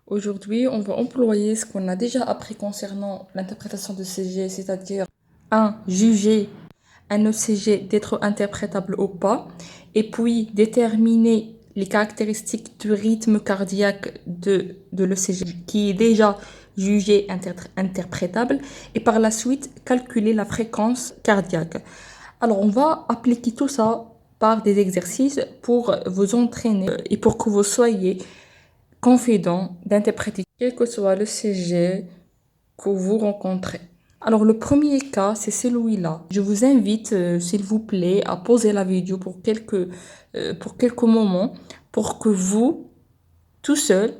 Aujourd'hui, on va employer ce qu'on a déjà appris concernant l'interprétation de CG, c'est-à-dire 1. Juger un ECG d'être interprétable ou pas, et puis déterminer les caractéristiques du rythme cardiaque de l'ECG qui est déjà jugé interprétable, et par la suite calculer la fréquence cardiaque. Alors, on va appliquer tout ça par des exercices pour vous entraîner et pour que vous soyez confident d'interpréter quel que soit le sujet que vous rencontrez. Alors le premier cas, c'est celui-là. Je vous invite, s'il vous plaît, à pauser la vidéo pour quelques moments pour que vous, tout seul,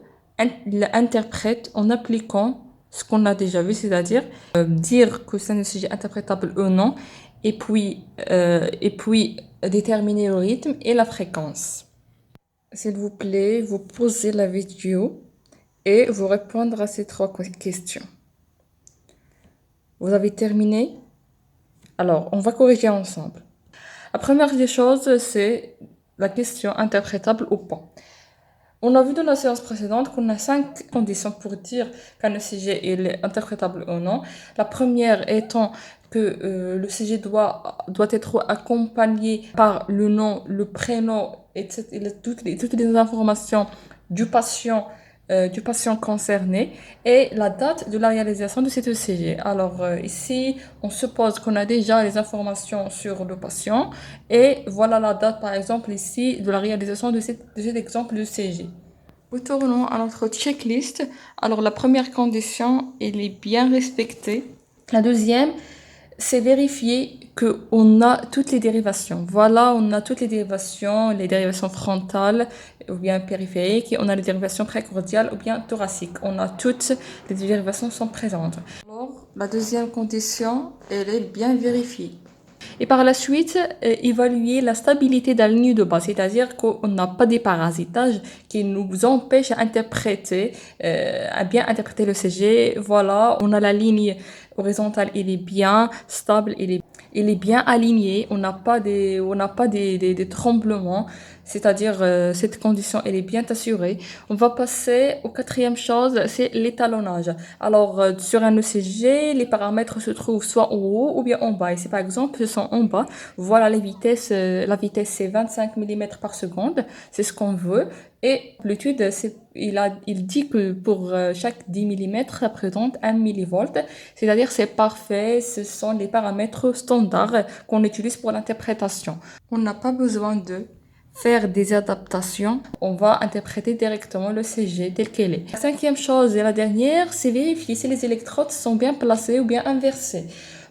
l'interprète en appliquant ce qu'on a déjà vu, c'est-à-dire dire que c'est un sujet interprétable ou non, et puis déterminer le rythme et la fréquence. S'il vous plaît, vous posez la vidéo et vous répondre à ces trois questions. Vous avez terminé? Alors, on va corriger ensemble. La première des choses, c'est la question interprétable ou pas. On a vu dans la séance précédente qu'on a 5 conditions pour dire qu'un sujet est interprétable ou non. La première étant que le sujet doit être accompagné par le nom, le prénom, etc., toutes les informations du patient concerné et la date de la réalisation de cet ECG. Alors ici, on suppose qu'on a déjà les informations sur le patient et voilà la date, par exemple, ici, de la réalisation de cet exemple de ECG. Retournons à notre checklist. Alors la première condition, elle est bien respectée. La deuxième, c'est vérifier qu'on a toutes les dérivations. Voilà, on a toutes les dérivations frontales ou bien périphériques, et on a les dérivations précordiales ou bien thoraciques. On a toutes les dérivations sont présentes. Alors, la deuxième condition, elle est bien vérifiée. Et par la suite, évaluer la stabilité de la ligne de base, c'est-à-dire qu'on n'a pas des parasitages qui nous empêchent à bien interpréter le CG. Voilà, on a la ligne horizontale, elle est bien stable, elle est bien alignée, on n'a pas des tremblements, c'est-à-dire cette condition, elle est bien assurée. On va passer aux quatrième chose, c'est l'étalonnage. Alors, sur un ECG, les paramètres se trouvent soit en haut ou bien en bas. Ici, par exemple, ils sont en bas. Voilà les vitesses. La vitesse, c'est 25 mm par seconde. C'est ce qu'on veut. Et l'amplitude, il dit que pour chaque 10 mm, ça représente 1 millivolt. C'est-à-dire, c'est parfait. Ce sont les paramètres standards qu'on utilise pour l'interprétation. On n'a pas besoin de faire des adaptations, on va interpréter directement le CG tel qu'elle est. La cinquième chose et la dernière, c'est vérifier si les électrodes sont bien placées ou bien inversées.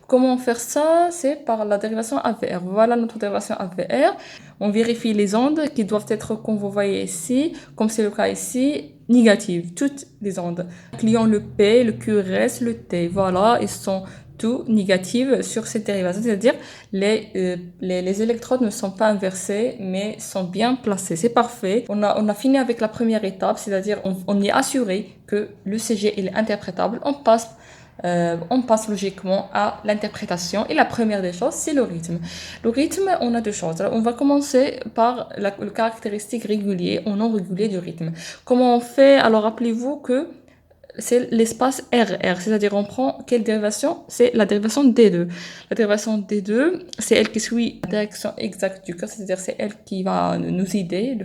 Comment faire ça? C'est par la dérivation AVR. Voilà notre dérivation AVR. On vérifie les ondes qui doivent être, comme vous voyez ici, comme c'est le cas ici, négatives, toutes les ondes, incluant le P, le QRS, le T. Voilà, ils sont tout négatives sur cette dérivation, c'est-à-dire les électrodes ne sont pas inversées mais sont bien placées. C'est parfait. On a fini avec la première étape, c'est-à-dire on est assuré que le CG est interprétable. On passe logiquement à l'interprétation. Et la première des choses, c'est le rythme. Le rythme, on a deux choses. Alors, on va commencer par le caractéristique régulier ou non régulier du rythme. Comment on fait? Alors, rappelez-vous que c'est l'espace RR, c'est-à-dire on prend quelle dérivation? C'est la dérivation D2. La dérivation D2, c'est elle qui suit la direction exacte du cœur, c'est-à-dire c'est elle qui va nous aider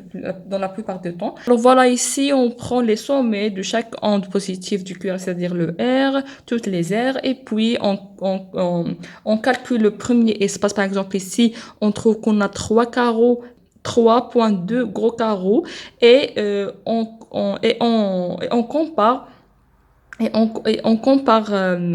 dans la plupart du temps. Alors voilà, ici on prend les sommets de chaque onde positive du cœur, c'est-à-dire le R, toutes les R, et puis on calcule le premier espace. Par exemple ici, on trouve qu'on a 3,2 gros carreaux, et on compare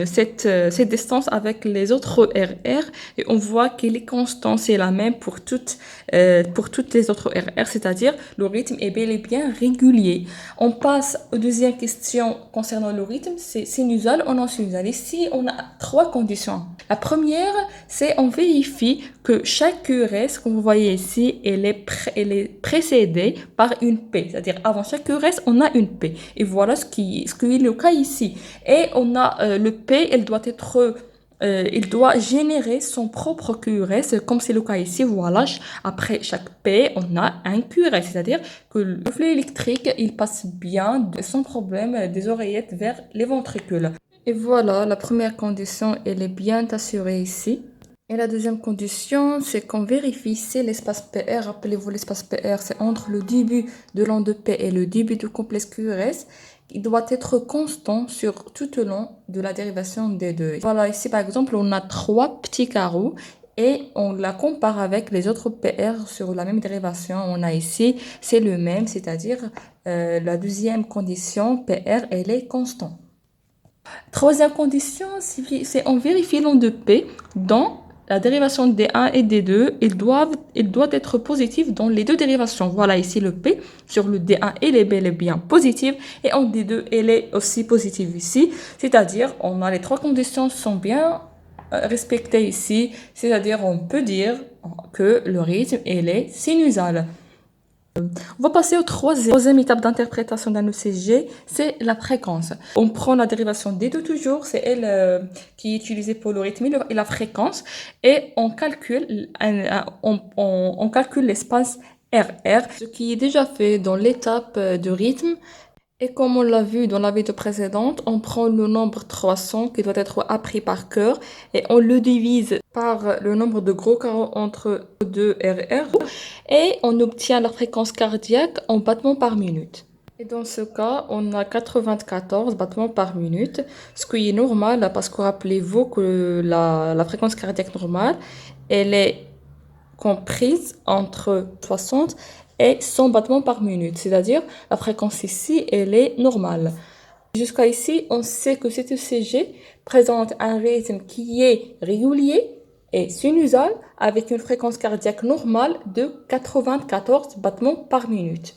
cette distance avec les autres RR, et on voit que les constantes, c'est la même pour toutes les autres RR, c'est-à-dire le rythme est bel et bien régulier. On passe aux deuxième question concernant le rythme, c'est sinusal ou non sinusal. Ici, on a trois conditions. La première, c'est on vérifie que chaque QRS, comme vous voyez ici, elle est précédée par une P, c'est-à-dire avant chaque QRS, on a une P. Et voilà ce qui est le cas ici. Et on a le P, elle doit être il doit générer son propre QRS, comme c'est le cas ici. Voilà, après chaque P, on a un QRS, c'est-à-dire que le flux électrique, il passe bien sans problème des oreillettes vers les ventricules. Et voilà, la première condition, elle est bien assurée ici. Et la deuxième condition, c'est qu'on vérifie si l'espace PR, rappelez-vous, l'espace PR, c'est entre le début de l'onde P et le début du complexe QRS. Il doit être constant sur tout au long de la dérivation des deux. Voilà, ici par exemple, on a trois petits carreaux et on la compare avec les autres PR sur la même dérivation. On a ici, c'est le même, c'est-à-dire la deuxième condition, PR, elle est constante. Troisième condition, c'est on vérifie l'onde P dans la dérivation des 1 et des 2. Il doit être positif dans les deux dérivations. Voilà ici le P sur le D1, elle est bel et bien positive. Et en D2, elle est aussi positive ici. C'est-à-dire, on a les trois conditions sont bien respectées ici. C'est-à-dire, on peut dire que le rythme, elle est sinusal. On va passer au troisième étape d'interprétation d'un ECG, c'est la fréquence. On prend la dérivation des deux toujours, c'est elle qui est utilisée pour le rythme et la fréquence, et on calcule, on calcule l'espace RR, ce qui est déjà fait dans l'étape de rythme. Et comme on l'a vu dans la vidéo précédente, on prend le nombre 300 qui doit être appris par cœur et on le divise par le nombre de gros carreaux entre 2 RR et on obtient la fréquence cardiaque en battements par minute. Et dans ce cas, on a 94 battements par minute, ce qui est normal parce que rappelez-vous que la fréquence cardiaque normale, elle est comprise entre 60 et 100 battements par minute, c'est-à-dire la fréquence ici, elle est normale. Jusqu'à ici, on sait que cet ECG présente un rythme qui est régulier et sinusal avec une fréquence cardiaque normale de 94 battements par minute.